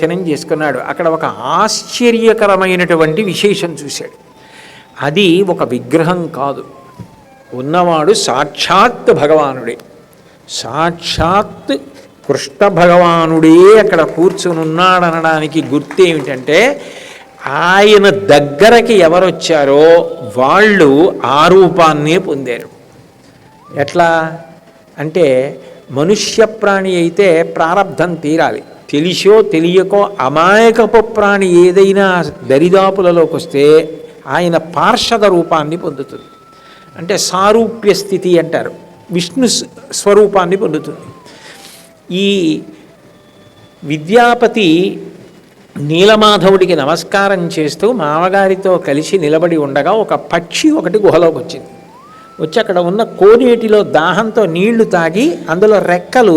దర్శనం చేసుకున్నాడు. అక్కడ ఒక ఆశ్చర్యకరమైనటువంటి విశేషం చూశాడు. అది ఒక విగ్రహం కాదు, ఉన్నవాడు సాక్షాత్ భగవానుడే. సాక్షాత్ కృష్ణ భగవానుడే అక్కడ కూర్చుని ఉన్నాడనడానికి గుర్తు ఏమిటంటే, ఆయన దగ్గరకి ఎవరొచ్చారో వాళ్ళు ఆ రూపాన్నే పొందారు. ఎట్లా అంటే, మనుష్య ప్రాణి అయితే ప్రారబ్ధం తీరాలి, తెలిసో తెలియకో అమాయకపు ప్రాణి ఏదైనా దరిదాపులలోకి వస్తే ఆయన పార్షద రూపాన్ని పొందుతుంది. అంటే సారూప్య స్థితి అంటారు, విష్ణు స్వరూపాన్ని పొందుతుంది. ఈ విద్యాపతి నీలమాధవుడికి నమస్కారం చేస్తూ మామగారితో కలిసి నిలబడి ఉండగా ఒక పక్షి ఒకటి గుహలోకి వచ్చింది. వచ్చి అక్కడ ఉన్న కోనేటిలో దాహంతో నీళ్లు తాగి అందులో రెక్కలు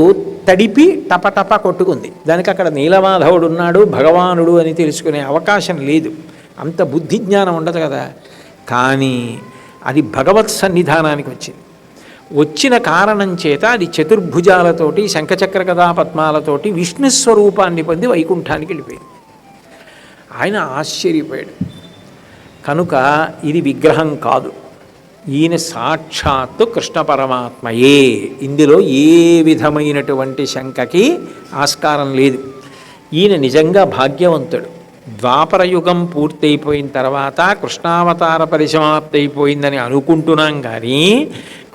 తడిపి టపటప కొట్టుకుంది. దానికి అక్కడ నీలమాధవుడు ఉన్నాడు, భగవానుడు అని తెలుసుకునే అవకాశం లేదు, అంత బుద్ధి జ్ఞానం ఉండదు కదా. కానీ అది భగవత్ సన్నిధానానికి వచ్చింది. వచ్చిన కారణం చేత అది చతుర్భుజాలతోటి శంఖచక్ర గదా పద్మాలతోటి విష్ణుస్వరూపాన్ని పొంది వైకుంఠానికి వెళ్ళిపోయింది. ఆయన ఆశ్చర్యపోయాడు. కనుక ఇది విగ్రహం కాదు, ఈయన సాక్షాత్తు కృష్ణ పరమాత్మయే. ఇందులో ఏ విధమైనటువంటి శంకకి ఆస్కారం లేదు. ఈయన నిజంగా భాగ్యవంతుడు. ద్వాపరయుగం పూర్తయిపోయిన తర్వాత కృష్ణావతార పరిసమాప్తి అయిపోయిందని అనుకుంటున్నాం, కానీ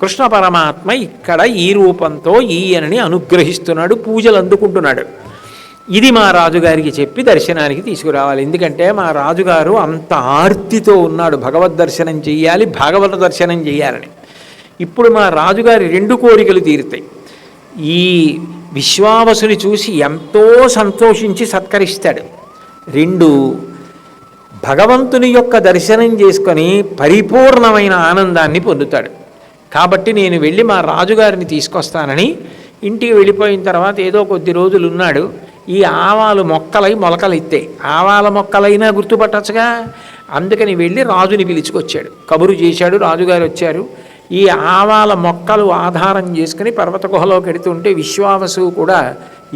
కృష్ణ పరమాత్మ ఇక్కడ ఈ రూపంతో ఈయనని అనుగ్రహిస్తున్నాడు, పూజలు అందుకుంటున్నాడు. ఇది మా రాజుగారికి చెప్పి దర్శనానికి తీసుకురావాలి. ఎందుకంటే మా రాజుగారు అంత ఆర్తితో ఉన్నాడు, భగవద్ దర్శనం చెయ్యాలి, భాగవత దర్శనం చెయ్యాలని. ఇప్పుడు మా రాజుగారి రెండు కోరికలు తీరుతాయి. ఈ విశ్వావసుని చూసి ఎంతో సంతోషించి సత్కరిస్తాడు. రెండు, భగవంతుని యొక్క దర్శనం చేసుకొని పరిపూర్ణమైన ఆనందాన్ని పొందుతాడు. కాబట్టి నేను వెళ్ళి మా రాజుగారిని తీసుకొస్తానని ఇంటికి వెళ్ళిపోయిన తర్వాత ఏదో కొద్ది రోజులు ఉన్నాడు. ఈ ఆవాలు మొక్కలై మొలకలు ఎత్తాయి. ఆవాల మొక్కలైనా గుర్తుపట్టచ్చుగా, అందుకని వెళ్ళి రాజుని పిలుచుకొచ్చాడు, కబురు చేశాడు. రాజుగారు వచ్చారు. ఈ ఆవాల మొక్కలు ఆధారం చేసుకుని పర్వత గుహలోకి వెడుతుంటే విశ్వావసు కూడా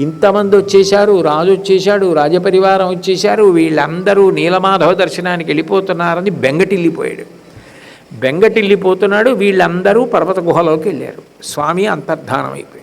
ఇంతమంది వచ్చేశారు, రాజు వచ్చేశాడు, రాజపరివారం వచ్చేశారు, వీళ్ళందరూ నీలమాధవ దర్శనానికి వెళ్ళిపోతున్నారని బెంగటిల్లిపోయాడు. బెంగటిల్లిపోతున్నాడు. వీళ్ళందరూ పర్వత గుహలోకి వెళ్ళారు. స్వామి అంతర్ధానం అయిపోయాడు.